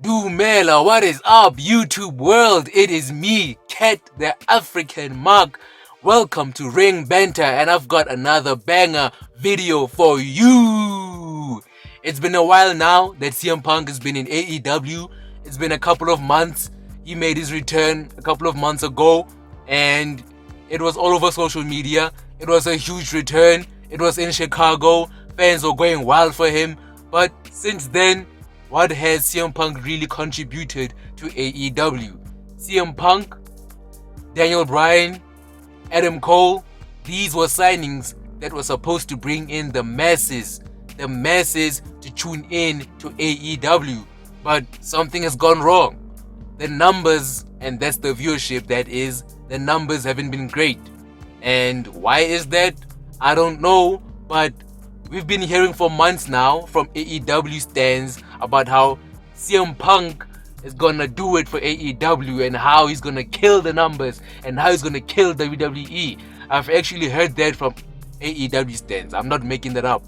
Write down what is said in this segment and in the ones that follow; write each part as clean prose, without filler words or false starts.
Dumela, what is up, YouTube world? It is me, Cat the African Mark. Welcome to Ring Banter, and I've got another banger video for you. It's been a while now that CM Punk has been in AEW. It's been a couple of months. He made his return a couple of months ago, and it was all over social media. It was a huge return. It was in Chicago. Fans were going wild for him. But since then, what has CM Punk really contributed to AEW? CM Punk, Daniel Bryan, Adam Cole, these were signings that were supposed to bring in the masses to tune in to AEW. But something has gone wrong. The numbers, and that's the viewership, that is, the numbers haven't been great. And why is that? I don't know, but we've been hearing for months now from AEW stands about how CM Punk is gonna do it for AEW and how he's gonna kill the numbers and how he's gonna kill WWE. I've actually heard that from AEW stands. I'm not making that up.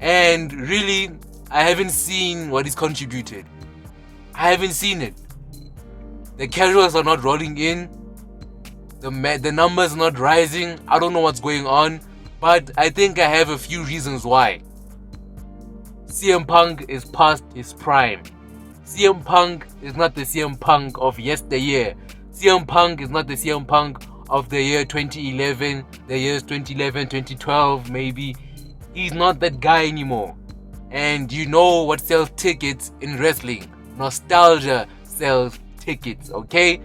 And really, I haven't seen what he's contributed. I haven't seen it. The casuals are not rolling in. The numbers are not rising. I don't know what's going on. But I think I have a few reasons why. CM Punk is past his prime. CM Punk is not the CM Punk of yesteryear. CM Punk is not the CM Punk of the year 2011, the years 2011, 2012 maybe. He's not that guy anymore. And you know what sells tickets in wrestling? Nostalgia sells tickets, okay?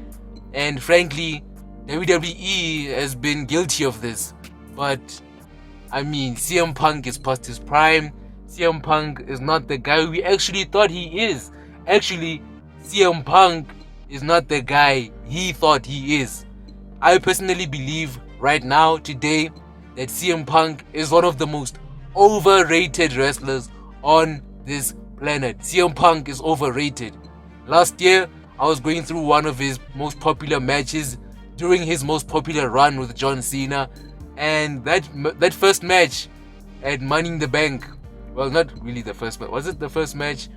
And frankly, WWE has been guilty of this. But I mean, CM Punk is past his prime. CM Punk is not the guy we actually thought he is. Actually, CM Punk is not the guy he thought he is. I personally believe right now, today, that CM Punk is one of the most overrated wrestlers on this planet. CM Punk is overrated. Last year, I was going through one of his most popular matches during his most popular run with John Cena. And that first match at Money in the Bank, well, not really the first match. Was it the first match?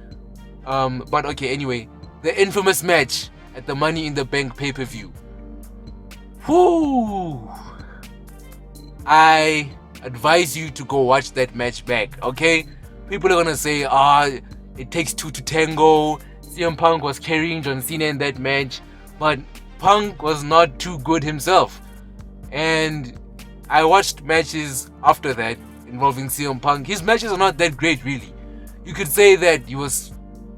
But okay, anyway, the infamous match at the Money in the Bank pay-per-view. Whoo! I advise you to go watch that match back, okay? People are gonna say, it takes two to tango. CM Punk was carrying John Cena in that match, but Punk was not too good himself. And I watched matches after that involving CM Punk. His matches are not that great, really. You could say that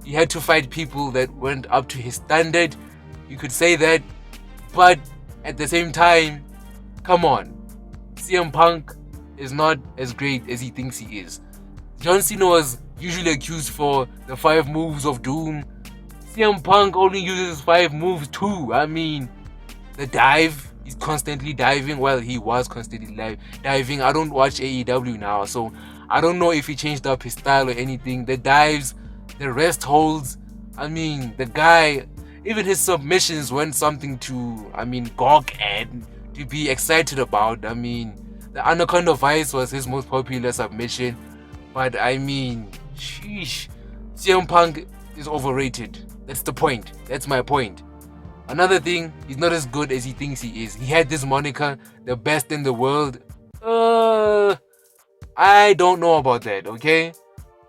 he had to fight people that weren't up to his standard. You could say that, but at the same time, come on, CM Punk is not as great as he thinks he is. John Cena was usually accused for the 5 moves of doom. CM Punk only uses 5 moves too. I mean, the dive. He's constantly diving. Well, he was constantly diving. I don't watch AEW now, so I don't know if he changed up his style or anything. The dives, the rest holds. I mean, the guy, even his submissions weren't something to, gawk at, to be excited about. I mean, the Anaconda Vice was his most popular submission. But I mean, sheesh. CM Punk is overrated. That's the point. That's my point. Another thing, he's not as good as he thinks he is. He had this moniker, the best in the world. I don't know about that, okay?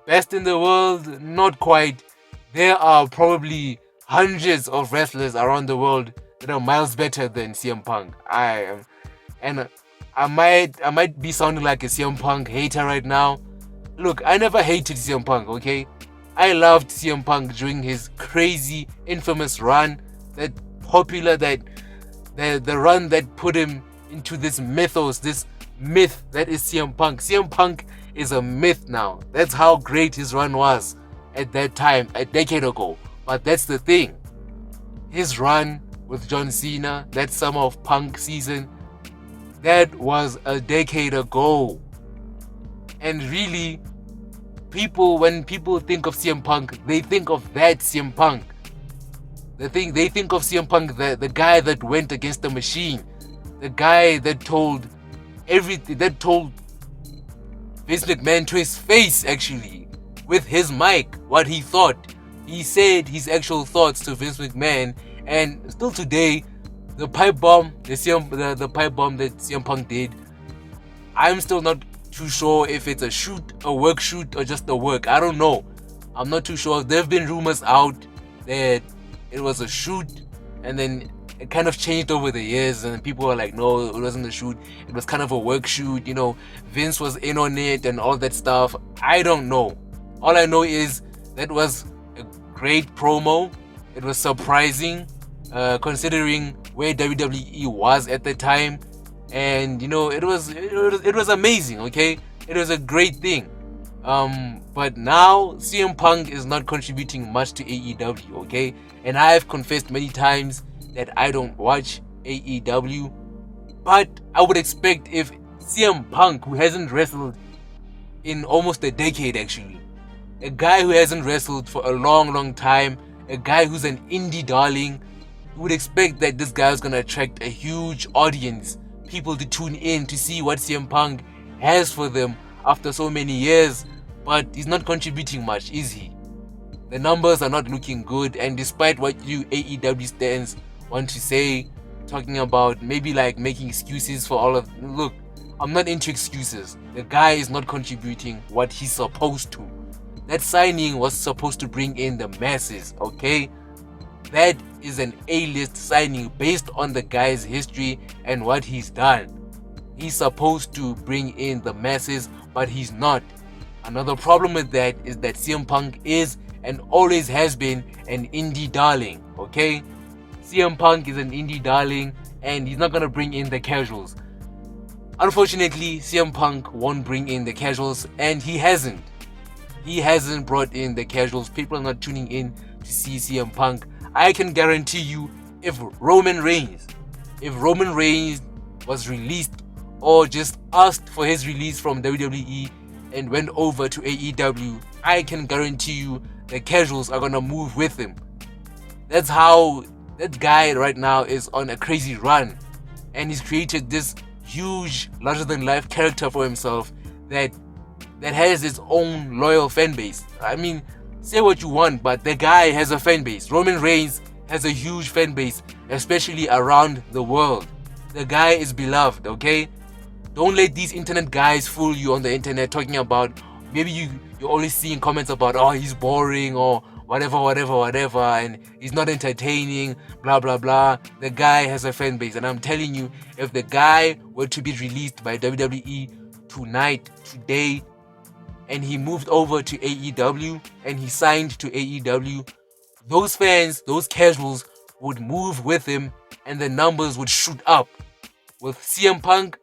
Best in the world, not quite. There are probably hundreds of wrestlers around the world that are miles better than CM Punk. I might be sounding like a CM Punk hater right now. Look, I never hated CM Punk, okay? I loved CM Punk during his crazy, infamous run. That popular, the run that put him into this mythos, this myth that is CM Punk. CM Punk is a myth now. That's how great his run was at that time, a decade ago. But that's the thing. His run with John Cena, that Summer of Punk season, that was a decade ago. And really, when people think of CM Punk, they think of that CM Punk. They think of CM Punk, the guy that went against the machine, the guy that told everything, that told Vince McMahon to his face, actually, with his mic, what he thought. He said his actual thoughts to Vince McMahon, and still today, the pipe bomb, the pipe bomb that CM Punk did, I'm still not too sure if it's a shoot, a work shoot, or just a work. I don't know. I'm not too sure. There have been rumors out that it was a shoot, and then it kind of changed over the years, and people were like, no, it wasn't a shoot. It was kind of a work shoot. You know, Vince was in on it and all that stuff. I don't know. All I know is that was a great promo. It was surprising, considering where WWE was at the time. And you know, it was amazing. Okay, it was a great thing. But now CM Punk is not contributing much to AEW. Okay, and I have confessed many times that I don't watch AEW, but I would expect if CM Punk, who hasn't wrestled in almost a decade, actually, a guy who hasn't wrestled for a long time, a guy who's an indie darling, you would expect that this guy is gonna attract a huge audience, people to tune in to see what CM Punk has for them after so many years. But he's not contributing much, is he? The numbers are not looking good, and despite what you AEW stands want to say, talking about maybe like making excuses for all of, look, I'm not into excuses. The guy is not contributing what he's supposed to. That signing was supposed to bring in the masses, okay? That is an A-list signing based on the guy's history and what he's done. He's supposed to bring in the masses, but he's not. Another problem with that is that CM Punk is and always has been an indie darling, okay? CM Punk is an indie darling, and he's not gonna bring in the casuals. Unfortunately, CM Punk won't bring in the casuals, and he hasn't. He hasn't brought in the casuals. People are not tuning in to see CM Punk. I can guarantee you, if Roman Reigns was released or just asked for his release from WWE and went over to AEW, I can guarantee you the casuals are gonna move with him. That's how that guy right now is on a crazy run, and he's created this huge larger than life character for himself that has its own loyal fan base. I mean, say what you want, but the guy has a fan base. Roman Reigns has a huge fan base, especially around the world. The guy is beloved, okay? Don't let these internet guys fool you on the internet, talking about, maybe you're only seeing comments about, oh, he's boring or whatever, and he's not entertaining, blah blah blah. The guy has a fan base, and I'm telling you, if the guy were to be released by WWE tonight, today, and he moved over to AEW and he signed to AEW, those fans, those casuals would move with him, and the numbers would shoot up. With CM Punk,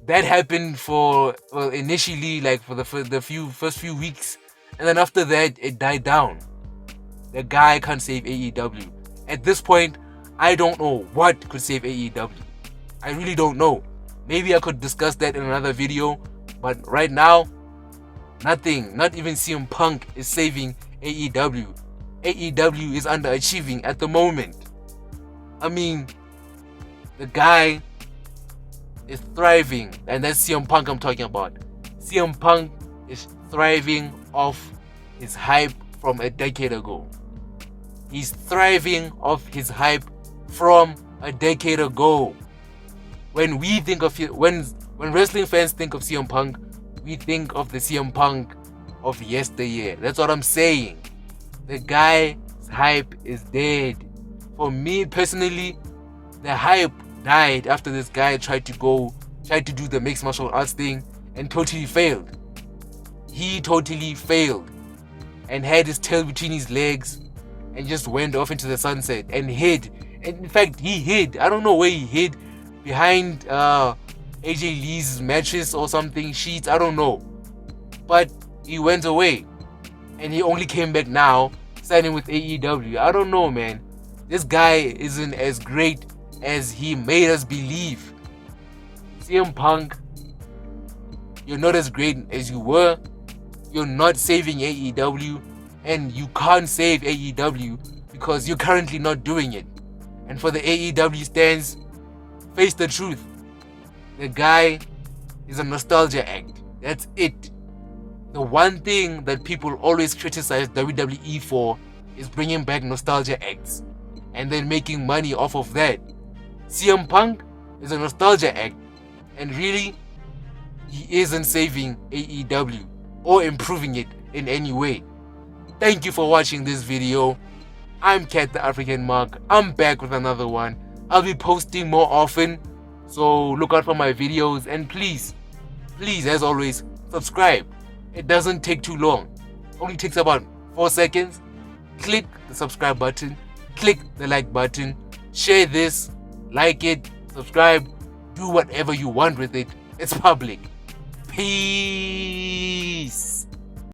that happened for, well, initially, like for the first few weeks, and then after that it died down. The guy can't save AEW. At this point, I don't know what could save AEW. I really don't know. Maybe I could discuss that in another video, but right now, nothing, not even CM Punk is saving AEW. AEW is underachieving at the moment. I mean, the guy is thriving, and that's CM Punk I'm talking about. CM Punk is thriving off his hype from a decade ago. He's thriving off his hype from a decade ago. When we think of when wrestling fans think of CM Punk, we think of the CM Punk of yesteryear. That's what I'm saying. The guy's hype is dead. For me personally, the hype died after this guy tried to do the mixed martial arts thing and totally failed. He totally failed and had his tail between his legs and just went off into the sunset and hid. And in fact, he hid. I don't know where he hid. Behind AJ Lee's mattress or something, sheets, I don't know. But he went away. And he only came back now, signing with AEW. I don't know, man. This guy isn't as great as he made us believe. CM Punk, you're not as great as you were. You're not saving AEW, and you can't save AEW because you're currently not doing it. And for the AEW stands, face the truth. The guy is a nostalgia act. That's it. The one thing that people always criticize WWE for is bringing back nostalgia acts and then making money off of that. CM Punk is a nostalgia act, and really, he isn't saving AEW or improving it in any way. Thank you for watching this video. I'm Cat the African Mark. I'm back with another one. I'll be posting more often, so look out for my videos, and please, as always, subscribe. It doesn't take too long. Only takes about 4 seconds. Click the subscribe button, click the like button, share this, like it, subscribe, do whatever you want with it. It's public. Peace.